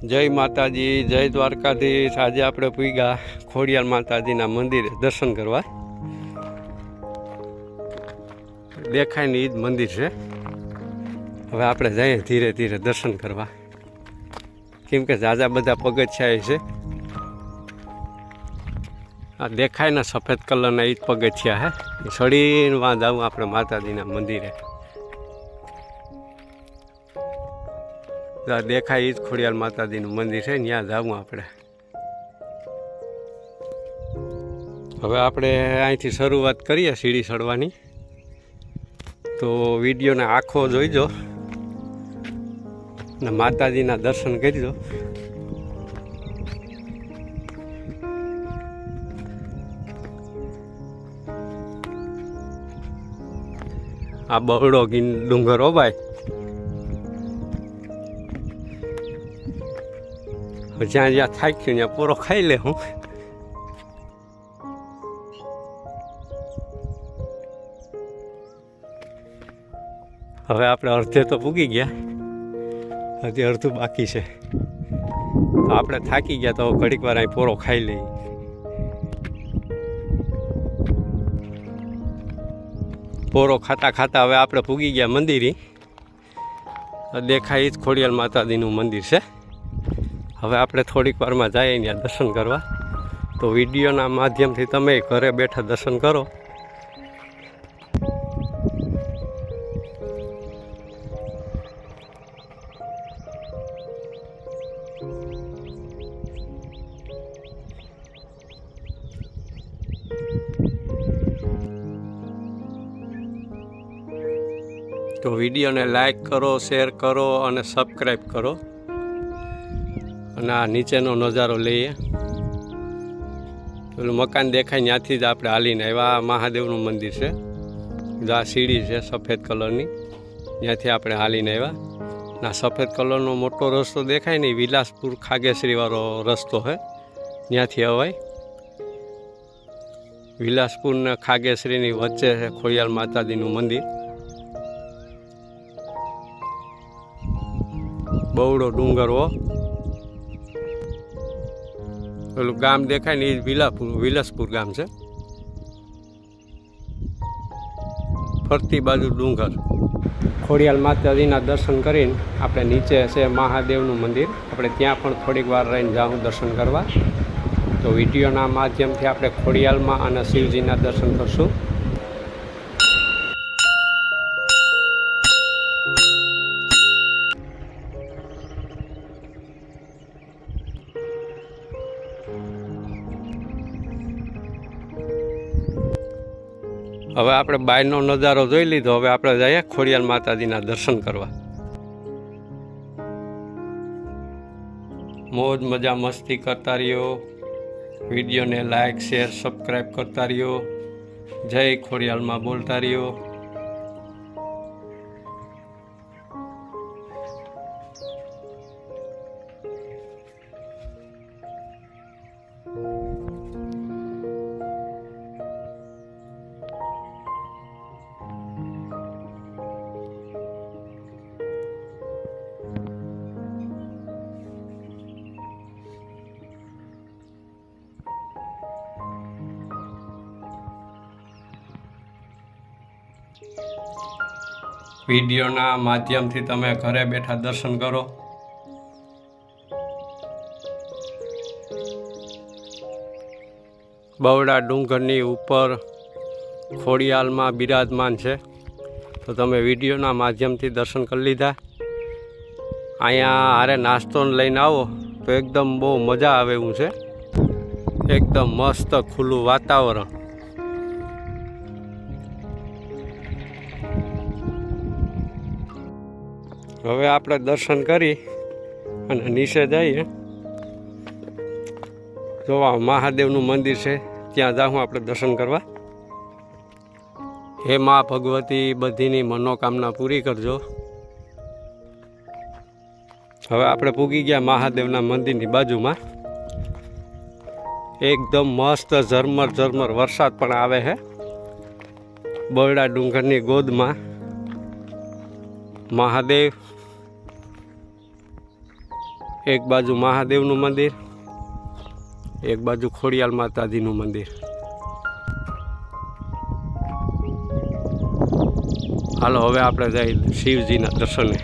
जय माताजी, जय द्वारकाधीश। आज આપણે પૂગ્યા ખોડિયાર માતાજીના મંદિરે દર્શન કરવા। દેખાય ને ઈ જ મંદિર છે। હવે આપણે જઈએ ધીરે ધીરે દર્શન કરવા, કેમ કે જાજા બધા પગથિયા છે। આ દેખાય ને સફેદ કલરના ઈ જ પગથિયા હે, ચડીને વાં જાવું આપણે માતાજીના મંદિરે। દેખાય ઈ જ ખોડિયાર માતાજીનું મંદિર છે, ત્યાં જાવું આપણે। હવે આપણે અહીંથી શરૂઆત કરીએ સીડી ચડવાની, તો વિડીયોને આખો જોઈજો ને માતાજીના દર્શન કરજો। આ બહડો ડુંગર હો ભાઈ, જ્યાં જ્યાં થાક્યું ત્યાં પૂરો ખાઈ લે હું। હવે આપણે અડધે તો પૂગી ગયા, હજી અડધું બાકી છે। તો આપણે થાકી ગયા તો ઘડીક વાર અહીં પૂરો ખાઈ લઈએ। પૂરો ખાતા ખાતા હવે આપણે પૂગી ગયા મંદિરે। દેખાય જ ખોડિયાર માતાજીનું મંદિર છે। હવે આપણે થોડીક વારમાં જઈએ ત્યાં દર્શન કરવા, તો વિડીયોના માધ્યમથી તમે ઘરે બેઠા દર્શન કરો। તો વિડીયોને લાઈક કરો, શેર કરો અને સબસ્ક્રાઈબ કરો। અને આ નીચેનો નજારો લઈએ, પેલું મકાન દેખાય ત્યાંથી જ આપણે હાલીને આવ્યા। મહાદેવનું મંદિર છે, આ સીડી છે સફેદ કલરની, ત્યાંથી આપણે હાલીને આવ્યા। ના સફેદ કલરનો મોટો રસ્તો દેખાય ને, વિલાસપુર ખાગેશ્રીવાળો રસ્તો છે, ત્યાંથી અવાય। વિલાસપુર ને ખાગેશ્રીની વચ્ચે છે ખોડિયાર માતાજીનું મંદિર। બહુડો ડુંગર હો, પેલું ગામ દેખાય ને એ વિલાસપુર ગામ છે। ફરતી બાજુ ડુંગર। ખોડિયાર માતાજીના દર્શન કરીને આપણે નીચે છે મહાદેવનું મંદિર, આપણે ત્યાં પણ થોડીક વાર રહીને જાઉં દર્શન કરવા। તો વિડીયોના માધ્યમથી આપણે ખોડિયારમાં અને શિવજીના દર્શન કરશું। હવે આપણે બહારનો નજારો જોઈ લીધો, હવે આપણે જઈએ ખોડિયાર માતાજીના દર્શન કરવા। મોજ મજા મસ્તી કરતા રહ્યો, વિડીયોને લાઈક શેર સબસ્ક્રાઈબ કરતા રહ્યો, જય ખોડિયારમાં બોલતા રહ્યો। વિડીયોના માધ્યમથી તમે ઘરે બેઠા દર્શન કરો। બહુડા ડુંગરની ઉપર ખોડિયારમાં બિરાજમાન છે, તો તમે વિડીયોના માધ્યમથી દર્શન કરી લીધા। અહીંયા હારે નાસ્તો લઈને આવો તો એકદમ બહુ મજા આવે એવું છે, એકદમ મસ્ત ખુલ્લું વાતાવરણ। હવે આપણે દર્શન કરી અને નીચે જઈએ, જોવા મહાદેવનું મંદિર છે, ત્યાં જાઉં આપણે દર્શન કરવા। હે મા ભગવતી, બધીની મનોકામના પૂરી કરજો। હવે આપણે પૂગી ગયા મહાદેવના મંદિરની બાજુમાં। એકદમ મસ્ત ઝરમર ઝરમર વરસાદ પણ આવે છે બરડા ડુંગરની ગોદમાં। મહાદેવ એક બાજુ મહાદેવનું મંદિર, એક બાજુ ખોડિયાલ માતાજીનું મંદિર. હાલો હવે આપણે જઈએ શિવજીના દર્શને.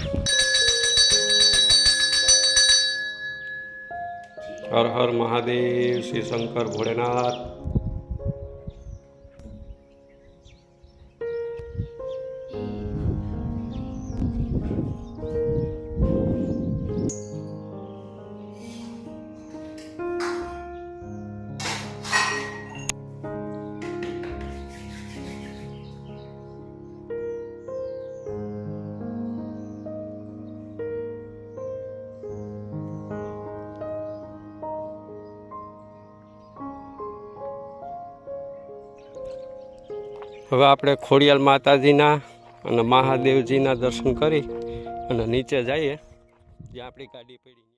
હર હર મહાદેવ, શ્રી શંકર ભોળેનાથ. હવે આપણે ખોડિયાલ માતાજીના અને મહાદેવજીના દર્શન કરી અને નીચે જઈએ જ્યાં આપણી ગાડી પડી.